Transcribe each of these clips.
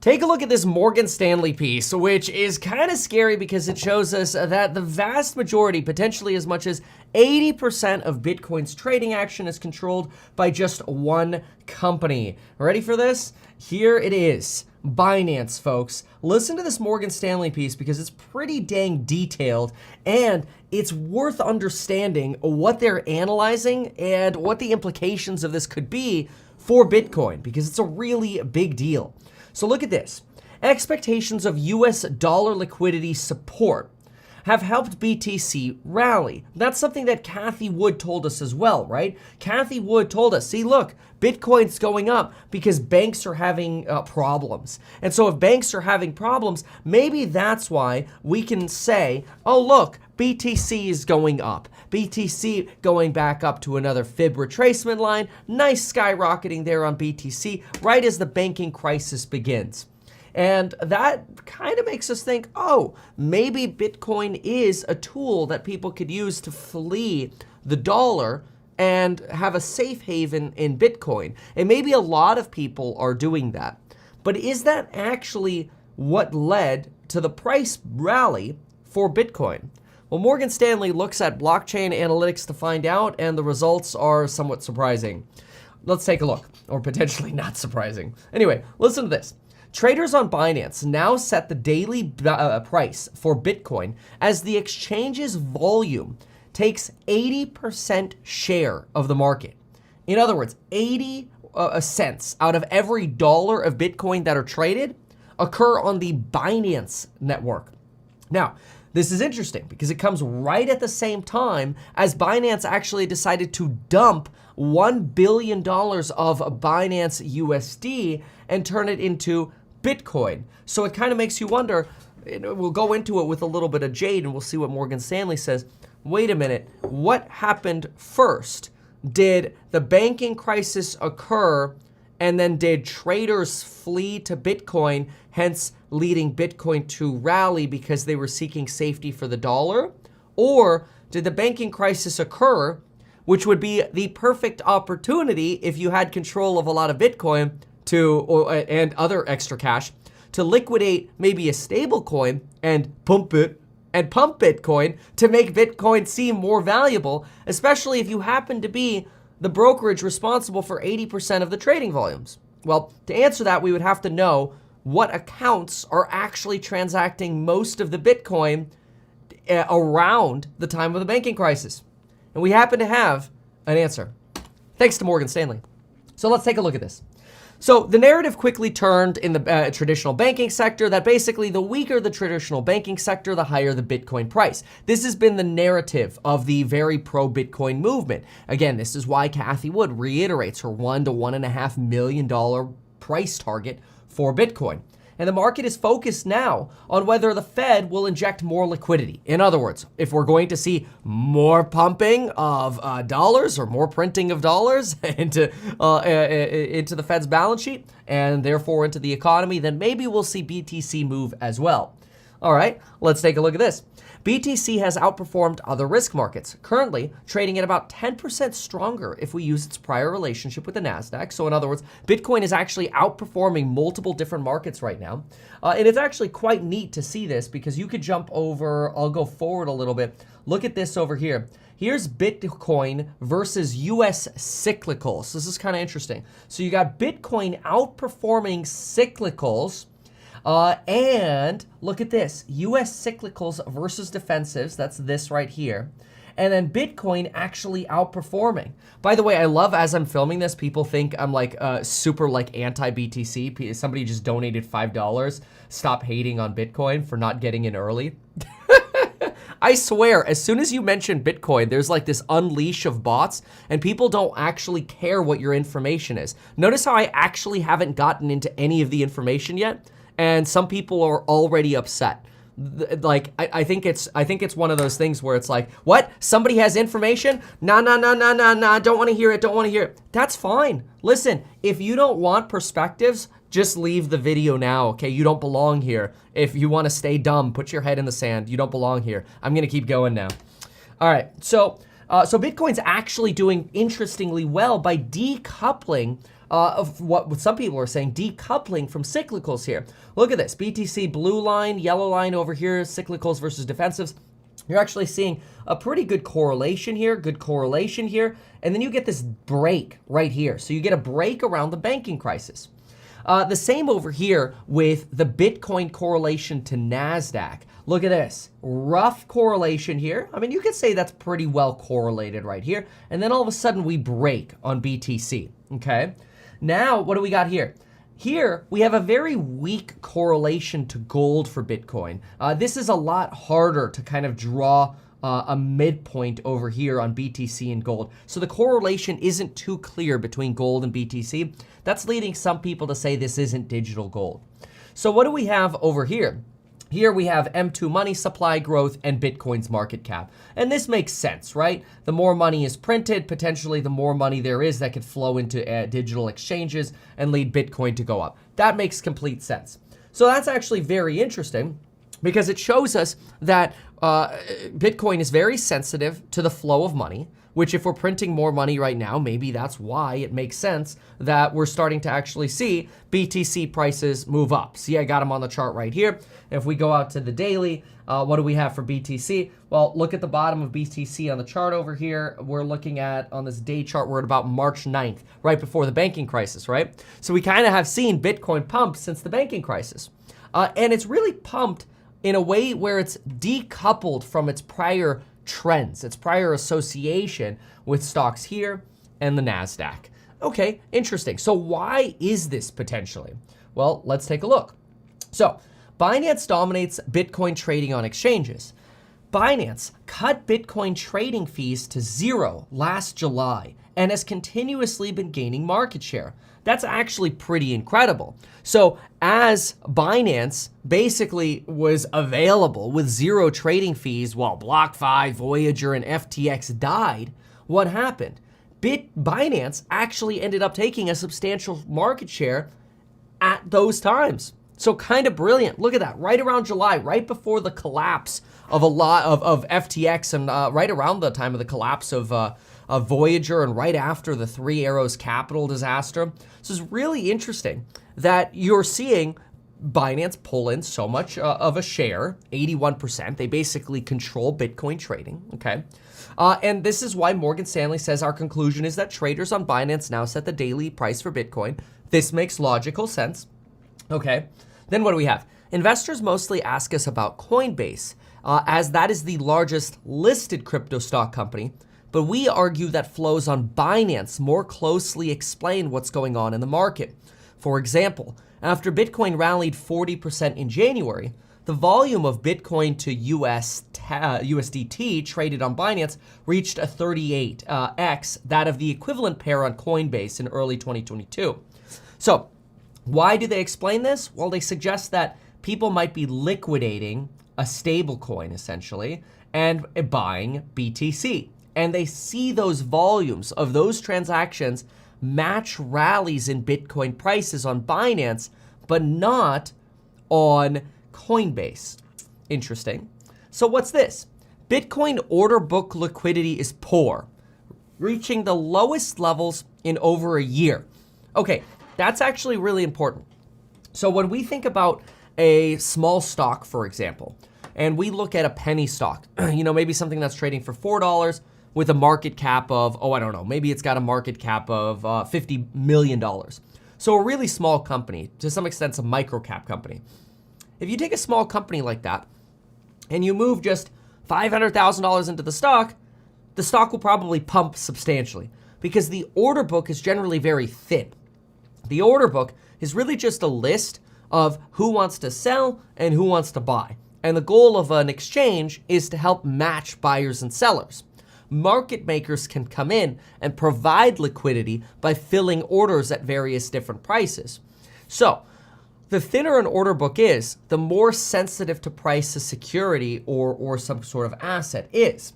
Take a look at this Morgan Stanley piece, which is kind of scary because it shows us that the vast majority, potentially as much as 80% of Bitcoin's trading action is controlled by just one company. Ready for this? Here it is. Binance, folks. Listen to this Morgan Stanley piece because it's pretty dang detailed and it's worth understanding what they're analyzing and what the implications of this could be for Bitcoin because it's a really big deal. So look at this. Expectations of US dollar liquidity support have helped BTC rally. That's something that Cathie Wood told us as well, right? Cathie Wood told us, see, look, Bitcoin's going up because banks are having problems. And so if banks are having problems, maybe that's why we can say, oh, look, BTC is going up. BTC going back up to another fib retracement line. Nice skyrocketing there on BTC right as the banking crisis begins. And that kind of makes us think, oh, maybe Bitcoin is a tool that people could use to flee the dollar and have a safe haven in Bitcoin. And maybe a lot of people are doing that. But is that actually what led to the price rally for Bitcoin? Well, Morgan Stanley looks at blockchain analytics to find out, and the results are somewhat surprising. Let's take a look, or potentially not surprising. Anyway, listen to this. Traders on Binance now set the daily price for Bitcoin as the exchange's volume takes 80% share of the market. In other words, 80 cents out of every dollar of Bitcoin that are traded occur on the Binance network. Now, this is interesting because it comes right at the same time as Binance actually decided to dump $1 billion of Binance USD and turn it into Bitcoin. So it kind of makes you wonder, we'll go into it with a little bit of jade and we'll see what Morgan Stanley says. Wait a minute, what happened first? Did the banking crisis occur and then did traders flee to Bitcoin, hence leading Bitcoin to rally because they were seeking safety for the dollar? Or did the banking crisis occur, which would be the perfect opportunity if you had control of a lot of Bitcoin and other extra cash to liquidate maybe a stable coin and pump Bitcoin to make Bitcoin seem more valuable, especially if you happen to be the brokerage responsible for 80% of the trading volumes? Well, to answer that, we would have to know what accounts are actually transacting most of the Bitcoin around the time of the banking crisis. And we happen to have an answer, thanks to Morgan Stanley. So let's take a look at this. So the narrative quickly turned in the traditional banking sector that basically the weaker the traditional banking sector, the higher the Bitcoin price. This has been the narrative of the very pro-Bitcoin movement. Again, this is why Cathie Wood reiterates her $1 to $1.5 million price target for Bitcoin. And the market is focused now on whether the Fed will inject more liquidity. In other words, if we're going to see more pumping of dollars or more printing of dollars into the Fed's balance sheet and therefore into the economy, then maybe we'll see BTC move as well. All right, let's take a look at this. BTC has outperformed other risk markets, currently trading at about 10% stronger if we use its prior relationship with the NASDAQ. So in other words, Bitcoin is actually outperforming multiple different markets right now. And it's actually quite neat to see this because you could jump over, I'll go forward a little bit. Look at this over here. Here's Bitcoin versus US cyclicals. This is kind of interesting. So you got Bitcoin outperforming cyclicals. And look at this, US cyclicals versus defensives, that's this right here. And then Bitcoin actually outperforming. By the way, I love as I'm filming this, people think I'm like super like anti-BTC. Somebody just donated $5. Stop hating on Bitcoin for not getting in early. I swear, as soon as you mention Bitcoin, there's like this unleash of bots and people don't actually care what your information is. Notice how I actually haven't gotten into any of the information yet? And some people are already upset. Like, I think it's one of those things where it's like, what? Somebody has information? Nah, don't want to hear it, That's fine. Listen, if you don't want perspectives, just leave the video now, okay? You don't belong here. If you want to stay dumb, put your head in the sand. You don't belong here. I'm going to keep going now. All right, so Bitcoin's actually doing interestingly well by decoupling of what some people are saying, decoupling from cyclicals here. Look at this, BTC blue line, yellow line over here, cyclicals versus defensives. You're actually seeing a pretty good correlation here, and then you get this break right here. So you get a break around the banking crisis. The same over here with the Bitcoin correlation to NASDAQ. Look at this, rough correlation here. I mean, you could say that's pretty well correlated right here. And then all of a sudden we break on BTC, okay? Now, what do we got here? Here, we have a very weak correlation to gold for Bitcoin. This is a lot harder to kind of draw a midpoint over here on BTC and gold. So the correlation isn't too clear between gold and BTC. That's leading some people to say this isn't digital gold. So what do we have over here? Here we have M2 money supply growth and Bitcoin's market cap. And this makes sense, right? The more money is printed, potentially the more money there is that could flow into digital exchanges and lead Bitcoin to go up. That makes complete sense. So that's actually very interesting because it shows us that Bitcoin is very sensitive to the flow of money, which if we're printing more money right now, maybe that's why it makes sense that we're starting to actually see BTC prices move up. See, I got them on the chart right here. If we go out to the daily, what do we have for BTC? Well, look at the bottom of BTC on the chart over here. We're looking at, on this day chart, we're at about March 9th, right before the banking crisis, right? So we kind of have seen Bitcoin pump since the banking crisis. And it's really pumped in a way where it's decoupled from its prior trends, its prior association with stocks here and the NASDAQ. Okay, interesting. So why is this potentially? Well, let's take a look. So Binance dominates Bitcoin trading on exchanges. Binance cut Bitcoin trading fees to 0 last July and has continuously been gaining market share. That's actually pretty incredible. So as Binance basically was available with 0 trading fees while BlockFi, Voyager, and FTX died, what happened? Binance actually ended up taking a substantial market share at those times. So kind of brilliant. Look at that, right around July, right before the collapse of a lot of FTX and right around the time of the collapse of Voyager and right after the Three Arrows Capital disaster. So it's really interesting that you're seeing Binance pull in so much of a share, 81%. They basically control Bitcoin trading, okay? And this is why Morgan Stanley says our conclusion is that traders on Binance now set the daily price for Bitcoin. This makes logical sense, okay? Then what do we have? Investors mostly ask us about Coinbase, as that is the largest listed crypto stock company, but we argue that flows on Binance more closely explain what's going on in the market. For example, after Bitcoin rallied 40% in January, the volume of Bitcoin to USDT traded on Binance reached a 38x that of the equivalent pair on Coinbase in early 2022. So why do they explain this? Well, they suggest that people might be liquidating a stable coin essentially and buying BTC. And they see those volumes of those transactions match rallies in Bitcoin prices on Binance, but not on Coinbase. Interesting. So what's this? Bitcoin order book liquidity is poor, reaching the lowest levels in over a year. Okay, that's actually really important. So when we think about a small stock, for example, and we look at a penny stock, maybe something that's trading for $4 with a market cap of, maybe it's got a market cap of $50 million. So a really small company, to some extent, it's a micro cap company. If you take a small company like that and you move just $500,000 into the stock will probably pump substantially because the order book is generally very thin. The order book is really just a list of who wants to sell and who wants to buy. And the goal of an exchange is to help match buyers and sellers. Market makers can come in and provide liquidity by filling orders at various different prices. So the thinner an order book is, the more sensitive to price a security or some sort of asset is.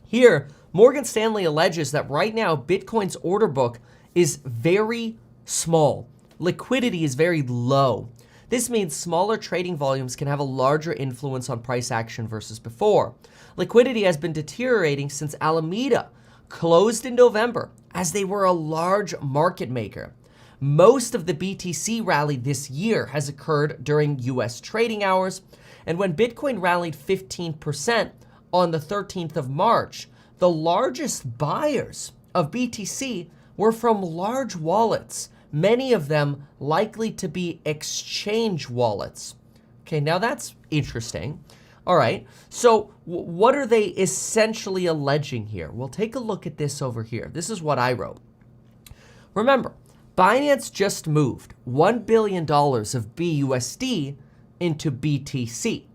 Here, Morgan Stanley alleges that right now, Bitcoin's order book is very small. Liquidity is very low. This means smaller trading volumes can have a larger influence on price action versus before. Liquidity has been deteriorating since Alameda closed in November as they were a large market maker. Most of the BTC rally this year has occurred during US trading hours. And when Bitcoin rallied 15% on the 13th of March, the largest buyers of BTC were from large wallets, many of them likely to be exchange wallets. Okay, now that's interesting. All right, so what are they essentially alleging here? Well, take a look at this over here. This is what I wrote. Remember, Binance just moved $1 billion of BUSD into BTC.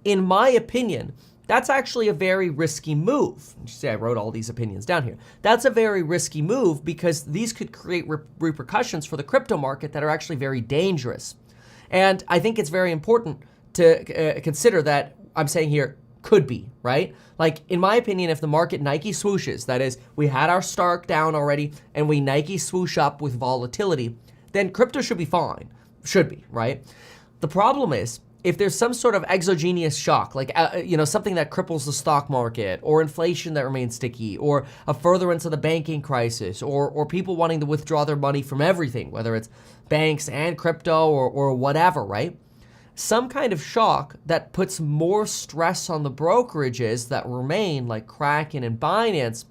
In my opinion, that's actually a very risky move. You see, I wrote all these opinions down here. That's a very risky move because these could create repercussions for the crypto market that are actually very dangerous. And I think it's very important to consider that I'm saying here could be, right? Like, in my opinion, if the market Nike swooshes, that is, we had our Stark down already and we Nike swoosh up with volatility, then crypto should be fine. Should be, right? The problem is, if there's some sort of exogenous shock, like something that cripples the stock market, or inflation that remains sticky, or a furtherance of the banking crisis, or people wanting to withdraw their money from everything, whether it's banks and crypto or whatever, right? Some kind of shock that puts more stress on the brokerages that remain, like Kraken and Binance,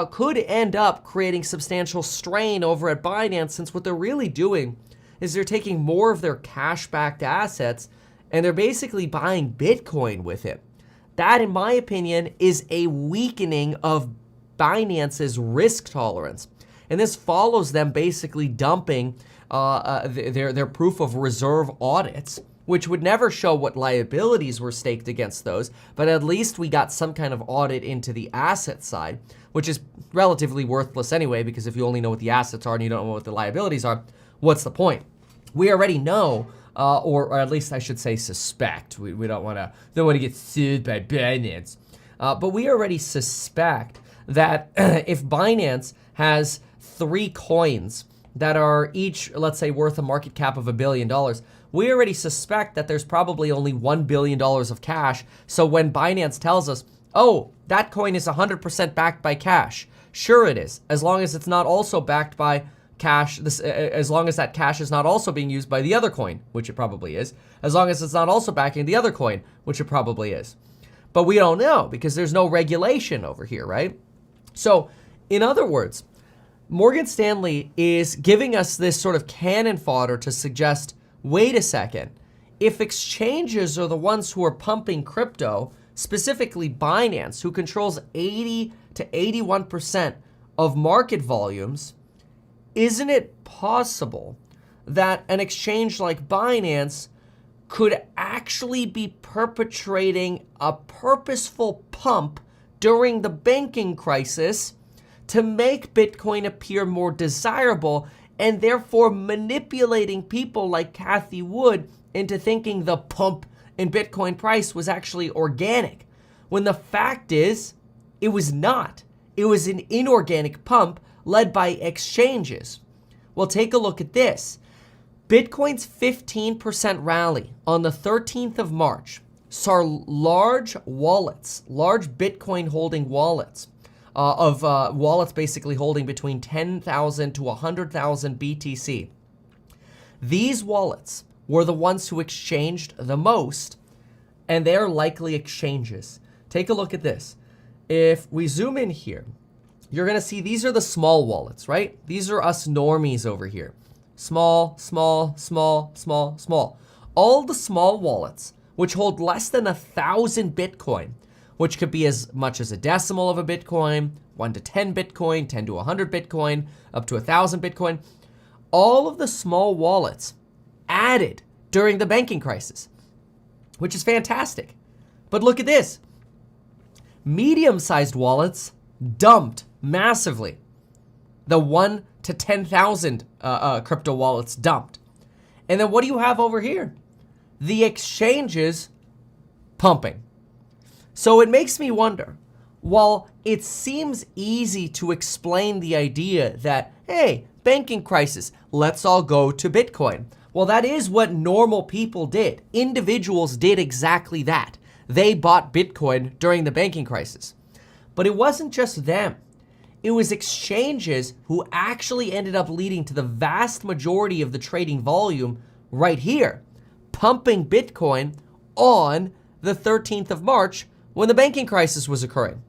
could end up creating substantial strain over at Binance, since what they're really doing is they're taking more of their cash-backed assets and they're basically buying Bitcoin with it. That, in my opinion, is a weakening of Binance's risk tolerance. And this follows them basically dumping their proof of reserve audits, which would never show what liabilities were staked against those, but at least we got some kind of audit into the asset side, which is relatively worthless anyway, because if you only know what the assets are and you don't know what the liabilities are, what's the point? We already know, or at least I should say suspect. We don't want to get sued by Binance. But we already suspect that if Binance has 3 coins that are each, let's say, worth a market cap of $1 billion, we already suspect that there's probably only $1 billion of cash. So when Binance tells us, oh, that coin is 100% backed by cash, sure it is, as long as it's not also backed by cash, as long as that cash is not also being used by the other coin, which it probably is, as long as it's not also backing the other coin, which it probably is. But we don't know because there's no regulation over here, right? So, in other words, Morgan Stanley is giving us this sort of cannon fodder to suggest, wait a second, if exchanges are the ones who are pumping crypto, specifically Binance, who controls 80 to 81% of market volumes, isn't it possible that an exchange like Binance could actually be perpetrating a purposeful pump during the banking crisis to make Bitcoin appear more desirable, and therefore manipulating people like Cathie Wood into thinking the pump in Bitcoin price was actually organic, when the fact is it was not. It was an inorganic pump led by exchanges. Well, take a look at this. Bitcoin's 15% rally on the 13th of March saw large wallets, large Bitcoin holding wallets, wallets basically holding between 10,000 to 100,000 BTC. These wallets were the ones who exchanged the most, and they're likely exchanges. Take a look at this. If we zoom in here, you're going to see these are the small wallets, right? These are us normies over here. Small, small, small, small, small. All the small wallets, which hold less than 1,000 Bitcoin, which could be as much as a decimal of a Bitcoin, 1 to 10 Bitcoin, 10 to 100 Bitcoin, up to 1,000 Bitcoin. All of the small wallets added during the banking crisis, which is fantastic. But look at this. Medium-sized wallets dumped massively. The 1 to 10,000 crypto wallets dumped. And then what do you have over here? The exchanges pumping. So it makes me wonder, while it seems easy to explain the idea that, hey, banking crisis, let's all go to Bitcoin. Well, that is what normal people did. Individuals did exactly that. They bought Bitcoin during the banking crisis. But it wasn't just them. it was exchanges who actually ended up leading to the vast majority of the trading volume right here, pumping Bitcoin on the 13th of March when the banking crisis was occurring.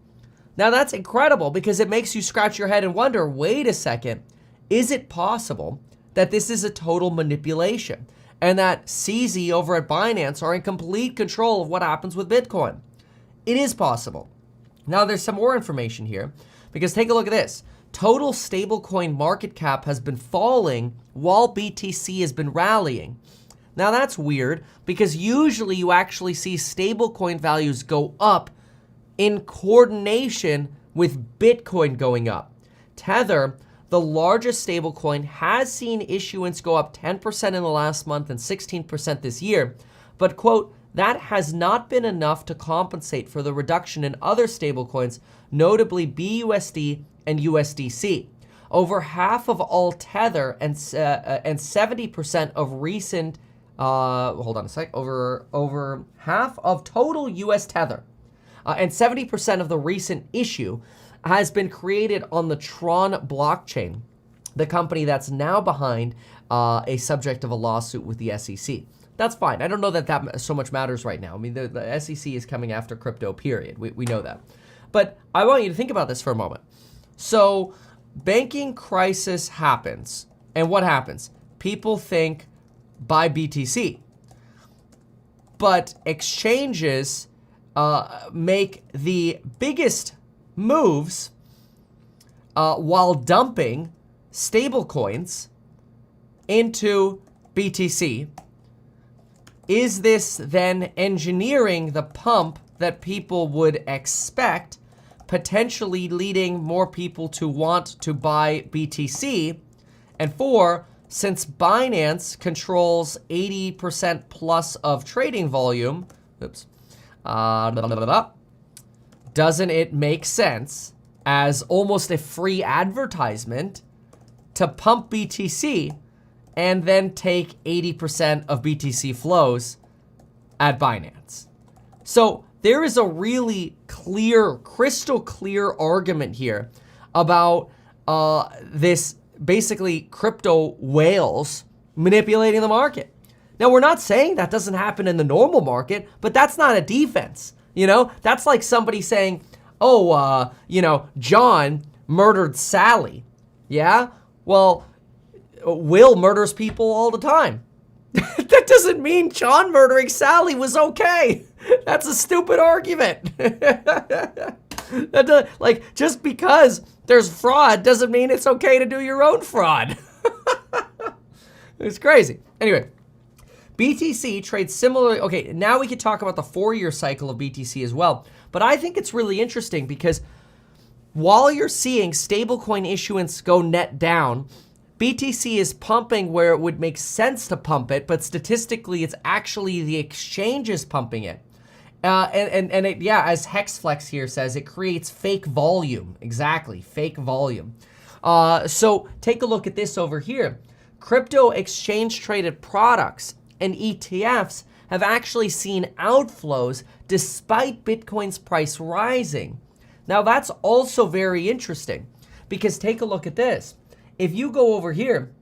Now that's incredible because it makes you scratch your head and wonder, wait a second, is it possible that this is a total manipulation and that CZ over at Binance are in complete control of what happens with Bitcoin? It is possible. Now there's some more information here because take a look at this. Total stablecoin market cap has been falling while BTC has been rallying. Now that's weird because usually you actually see stablecoin values go up in coordination with Bitcoin going up. Tether, the largest stablecoin, has seen issuance go up 10% in the last month and 16% this year, but quote, that has not been enough to compensate for the reduction in other stablecoins, notably BUSD and USDC. Over half of all Tether and 70% of recent, over half of total US Tether and 70% of the recent issue has been created on the Tron blockchain, the company that's now behind a subject of a lawsuit with the SEC. That's fine. I don't know that so much matters right now. I mean, the SEC is coming after crypto, period. We know that. But I want you to think about this for a moment. So banking crisis happens. And what happens? People think buy BTC. But exchanges make the biggest moves while dumping stablecoins into BTC. Is this then engineering the pump that people would expect, potentially leading more people to want to buy BTC? And four, since Binance controls 80% plus of trading volume, doesn't it make sense as almost a free advertisement to pump BTC and then take 80% of BTC flows at Binance? So there is a really clear, crystal clear argument here about this basically crypto whales manipulating the market. Now, we're not saying that doesn't happen in the normal market, but that's not a defense. You know, that's like somebody saying, oh, John murdered Sally. Yeah? Well, Will murders people all the time. That doesn't mean John murdering Sally was okay. That's a stupid argument. Just because there's fraud doesn't mean it's okay to do your own fraud. It's crazy. Anyway, BTC trades similarly. Okay, now we could talk about the 4-year cycle of BTC as well. But I think it's really interesting because while you're seeing stablecoin issuance go net down, BTC is pumping where it would make sense to pump it, but statistically, it's actually the exchanges pumping it. As Hexflex here says, it creates fake volume. Exactly, fake volume. So take a look at this over here. Crypto exchange-traded products and ETFs have actually seen outflows despite Bitcoin's price rising. Now, that's also very interesting because take a look at this. If you go over here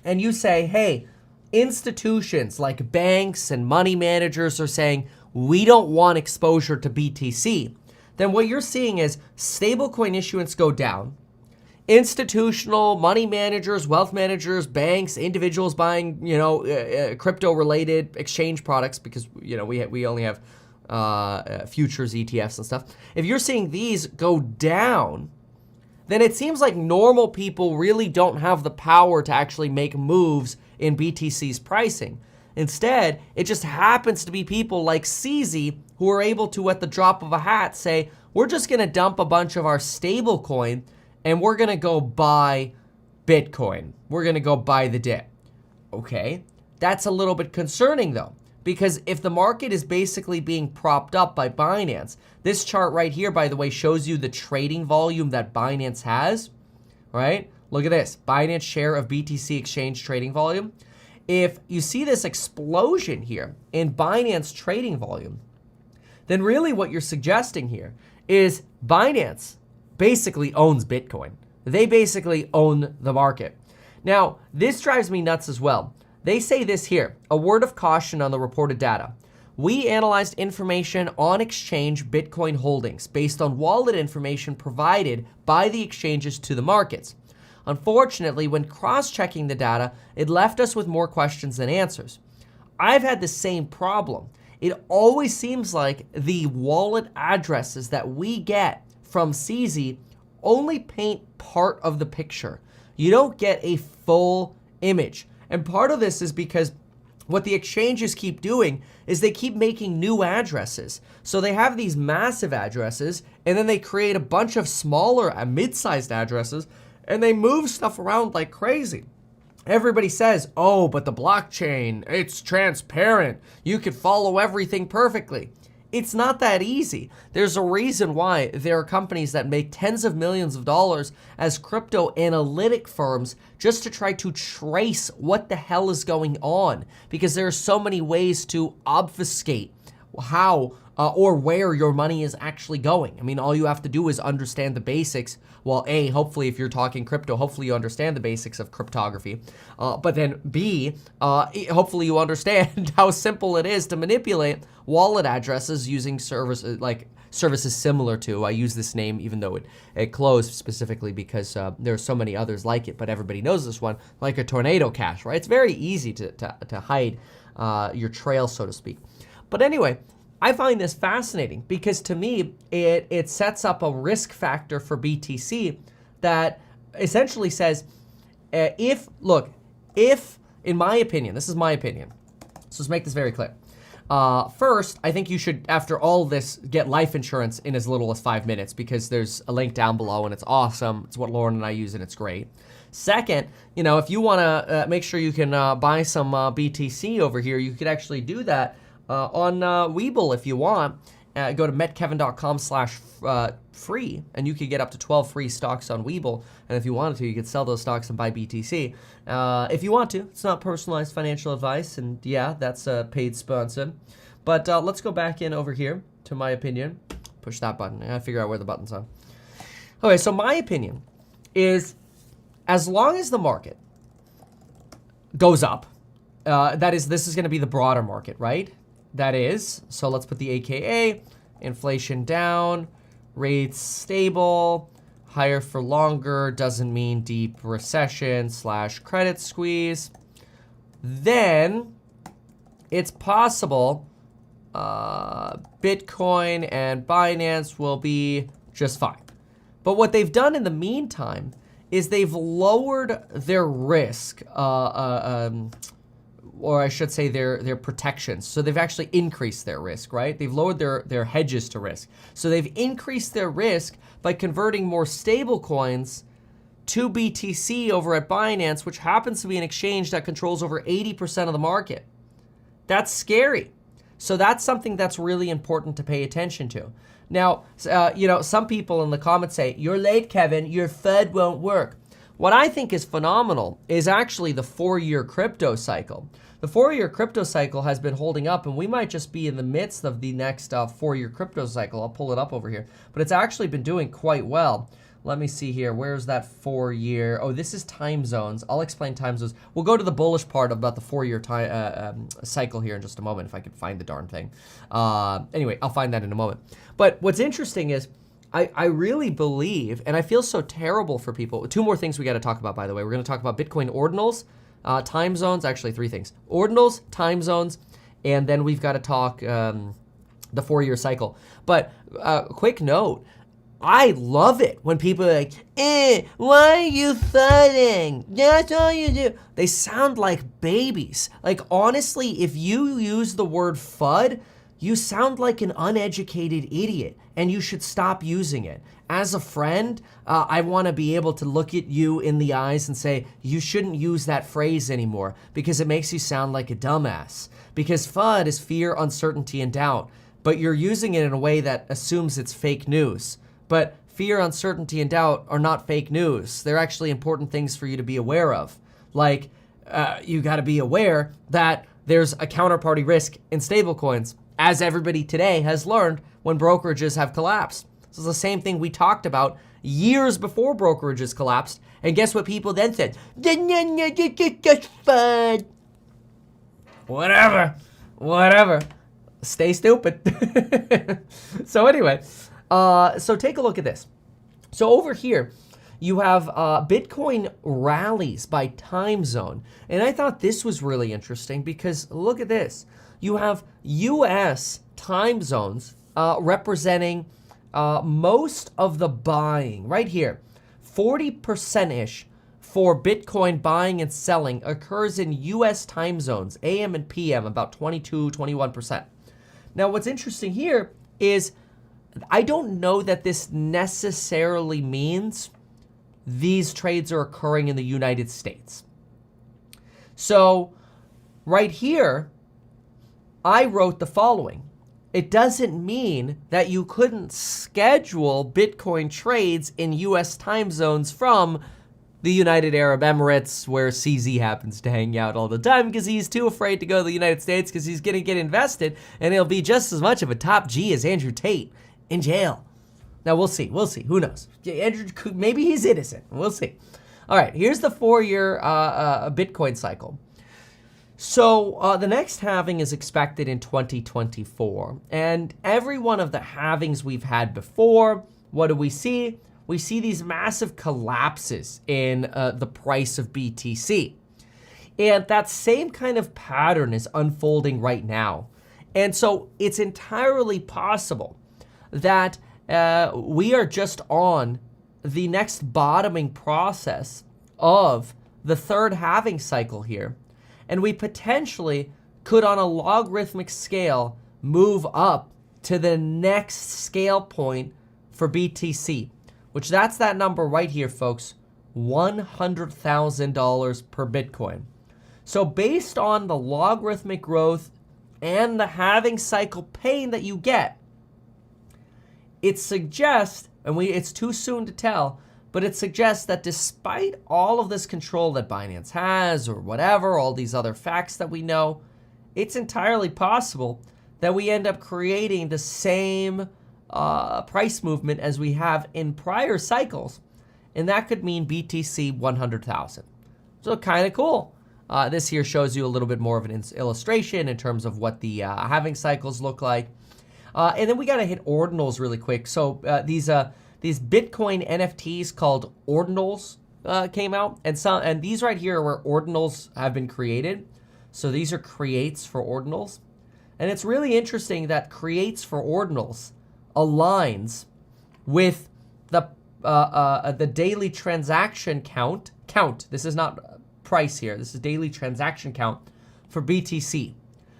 and you say, hey, institutions like banks and money managers are saying, we don't want exposure to BTC, then what you're seeing is stablecoin issuance go down. Institutional money managers, wealth managers, banks, individuals buying, crypto-related exchange products because, we only have futures, ETFs and stuff. If you're seeing these go down, then it seems like normal people really don't have the power to actually make moves in BTC's pricing. Instead, it just happens to be people like CZ who are able to, at the drop of a hat, say, we're just going to dump a bunch of our stable coin and we're going to go buy Bitcoin. We're going to go buy the dip. Okay, that's a little bit concerning though, because if the market is basically being propped up by Binance, this chart right here, by the way, shows you the trading volume that Binance has, right? Look at this, Binance share of BTC exchange trading volume. If you see this explosion here in Binance trading volume, then really what you're suggesting here is Binance basically owns Bitcoin. They basically own the market. Now, this drives me nuts as well. They say this here, a word of caution on the reported data. We analyzed information on exchange Bitcoin holdings based on wallet information provided by the exchanges to the markets. Unfortunately, when cross-checking the data, it left us with more questions than answers. I've had the same problem. It always seems like the wallet addresses that we get from CZ only paint part of the picture. You don't get a full image. And part of this is because what the exchanges keep doing is they keep making new addresses. So they have these massive addresses, and then they create a bunch of smaller, mid-sized addresses, and they move stuff around like crazy. Everybody says, oh, but the blockchain, it's transparent. You could follow everything perfectly. It's not that easy. There's a reason why there are companies that make tens of millions of dollars as crypto analytic firms just to try to trace what the hell is going on, because there are so many ways to obfuscate how or where your money is actually going. I mean, all you have to do is understand the basics. Well, A, hopefully if you're talking crypto, hopefully you understand the basics of cryptography. But then B, hopefully you understand how simple it is to manipulate wallet addresses using services similar to, I use this name even though it closed specifically because there are so many others like it, but everybody knows this one, like a Tornado Cash, right? It's very easy to hide your trail, so to speak. But anyway, I find this fascinating because to me, it sets up a risk factor for BTC that essentially says, if, in my opinion, this is my opinion, so let's make this very clear. First, I think you should, after all this, get life insurance in as little as 5 minutes because there's a link down below and it's awesome. It's what Lauren and I use and it's great. Second, if you want to make sure you can buy some BTC over here, you could actually do that on Webull if you want. Go to metkevin.com/free and you could get up to 12 free stocks on Webull. And if you wanted to, you could sell those stocks and buy BTC. If you want to, it's not personalized financial advice. And yeah, that's a paid sponsor. But let's go back in over here to my opinion. Push that button. I gotta figure out where the button's on. Okay, so my opinion is as long as the market goes up, this is going to be the broader market, right? That is, so let's put the AKA, inflation down, rates stable, higher for longer doesn't mean deep recession / credit squeeze. Then it's possible Bitcoin and Binance will be just fine. But what they've done in the meantime is they've lowered their risk, or I should say their protections. So they've actually increased their risk, right? They've lowered their hedges to risk. So they've increased their risk by converting more stable coins to BTC over at Binance, which happens to be an exchange that controls over 80% of the market. That's scary. So that's something that's really important to pay attention to. Now, some people in the comments say, you're late, Kevin, your FUD won't work. What I think is phenomenal is actually the 4-year crypto cycle. The 4-year crypto cycle has been holding up, and we might just be in the midst of the next 4-year crypto cycle. I'll pull it up over here. But it's actually been doing quite well. Let me see here. Where's that 4-year? Oh, this is time zones. I'll explain time zones. We'll go to the bullish part about the 4-year cycle here in just a moment if I can find the darn thing. Anyway, I'll find that in a moment. But what's interesting is I really believe, and I feel so terrible for people. 2 more things we got to talk about, by the way. We're going to talk about Bitcoin ordinals, time zones, actually 3 things. Ordinals, time zones, and then we've got to talk the 4-year cycle. But quick note, I love it when people are like, why are you thudding? That's all you do. They sound like babies. Like, honestly, if you use the word FUD, you sound like an uneducated idiot, and you should stop using it. As a friend, I want to be able to look at you in the eyes and say, you shouldn't use that phrase anymore because it makes you sound like a dumbass. Because FUD is fear, uncertainty, and doubt, but you're using it in a way that assumes it's fake news. But fear, uncertainty, and doubt are not fake news. They're actually important things for you to be aware of. Like, you got to be aware that there's a counterparty risk in stablecoins, as everybody today has learned when brokerages have collapsed. This is the same thing we talked about years before brokerages collapsed. And guess what people then said? Just fun. Whatever. Stay stupid. So anyway, so take a look at this. So over here, you have Bitcoin rallies by time zone. And I thought this was really interesting because look at this. You have US time zones representing most of the buying right here. 40%-ish for Bitcoin buying and selling occurs in US time zones, AM and PM, about 22, 21%. Now, what's interesting here is I don't know that this necessarily means these trades are occurring in the United States. So right here, I wrote the following. It doesn't mean that you couldn't schedule Bitcoin trades in US time zones from the United Arab Emirates, where CZ happens to hang out all the time because he's too afraid to go to the United States because he's going to get invested and he'll be just as much of a top G as Andrew Tate in jail. Now, we'll see. Who knows? Andrew, maybe he's innocent. We'll see. All right, here's the 4-year Bitcoin cycle. So the next halving is expected in 2024. And every one of the halvings we've had before, what do we see? We see these massive collapses in the price of BTC. And that same kind of pattern is unfolding right now. And so it's entirely possible that we are just on the next bottoming process of the third halving cycle here. And we potentially could, on a logarithmic scale, move up to the next scale point for BTC, which that's that number right here, folks, $100,000 per Bitcoin. So based on the logarithmic growth and the halving cycle pain that you get, it suggests, and it's too soon to tell, but it suggests that despite all of this control that Binance has or whatever, all these other facts that we know, it's entirely possible that we end up creating the same price movement as we have in prior cycles. And that could mean BTC 100,000. So kind of cool. This here shows you a little bit more of an illustration in terms of what the halving cycles look like. And then we got to hit ordinals really quick. So these Bitcoin NFTs called ordinals came out, and these right here are where ordinals have been created. So these are creates for ordinals, and it's really interesting that creates for ordinals aligns with the daily transaction count. This is not price here. This is daily transaction count for BTC.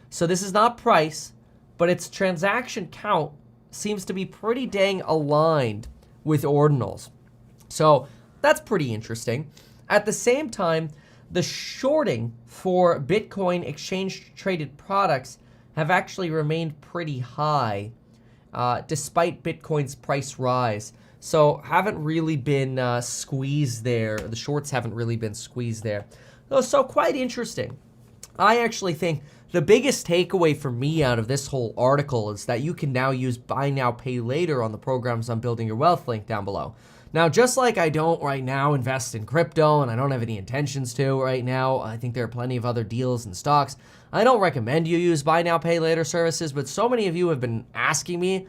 So this is not price, but its transaction count seems to be pretty dang aligned with ordinals. So that's pretty interesting. At the same time, the shorting for Bitcoin exchange traded products have actually remained pretty high despite Bitcoin's price rise. So haven't really been squeezed there. The shorts haven't really been squeezed there. So quite interesting. I actually think the biggest takeaway for me out of this whole article is that you can now use buy now, pay later on the programs on Building Your Wealth link down below. Now, just like I don't right now invest in crypto and I don't have any intentions to right now, I think there are plenty of other deals and stocks. I don't recommend you use buy now, pay later services, but so many of you have been asking me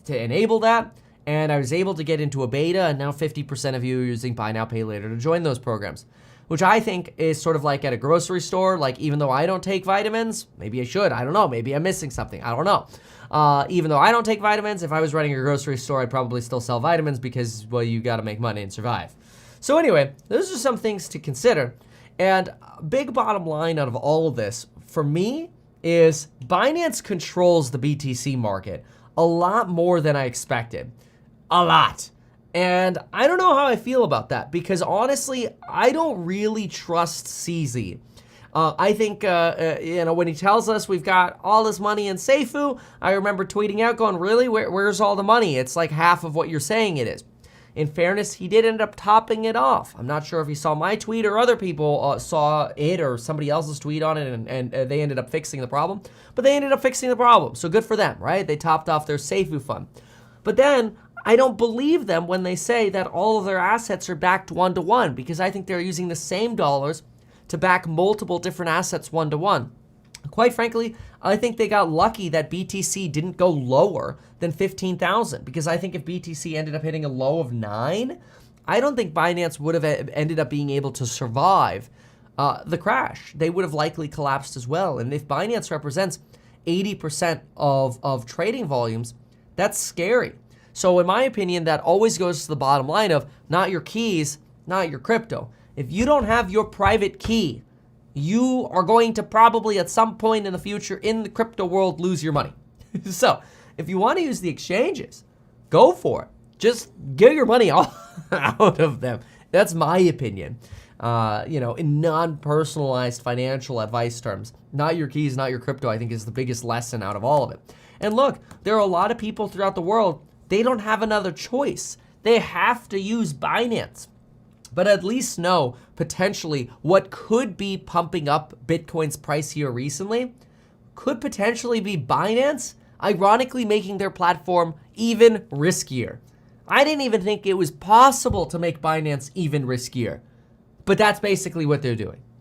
to enable that, and I was able to get into a beta, and now 50% of you are using buy now, pay later to join those programs, which I think is sort of like at a grocery store. Like, even though I don't take vitamins, maybe I should, I don't know, maybe I'm missing something, I don't know. Even though I don't take vitamins, if I was running a grocery store, I'd probably still sell vitamins because, well, you gotta make money and survive. So anyway, those are some things to consider. And big bottom line out of all of this, for me, is Binance controls the BTC market a lot more than I expected. A lot. And I don't know how I feel about that because honestly, I don't really trust CZ. I think, when he tells us we've got all this money in Seifu, I remember tweeting out going, really, where's all the money? It's like half of what you're saying it is. In fairness, he did end up topping it off. I'm not sure if he saw my tweet or other people saw it or somebody else's tweet on it and they ended up fixing the problem. But they ended up fixing the problem, so good for them, right? They topped off their Seifu fund. But then I don't believe them when they say that all of their assets are backed one-to-one, because I think they're using the same dollars to back multiple different assets one-to-one. Quite frankly, I think they got lucky that BTC didn't go lower than 15,000, because I think if BTC ended up hitting a low of 9, I don't think Binance would have ended up being able to survive the crash. They would have likely collapsed as well. And if Binance represents 80% of trading volumes, that's scary. So in my opinion, that always goes to the bottom line of not your keys, not your crypto. If you don't have your private key, you are going to probably at some point in the future in the crypto world lose your money. So if you want to use the exchanges, go for it. Just get your money out of them. That's my opinion. In non-personalized financial advice terms, not your keys, not your crypto, I think is the biggest lesson out of all of it. And look, there are a lot of people throughout the world, they don't have another choice. They have to use Binance. But at least know potentially what could be pumping up Bitcoin's price here recently could potentially be Binance, ironically making their platform even riskier. I didn't even think it was possible to make Binance even riskier, but that's basically what they're doing.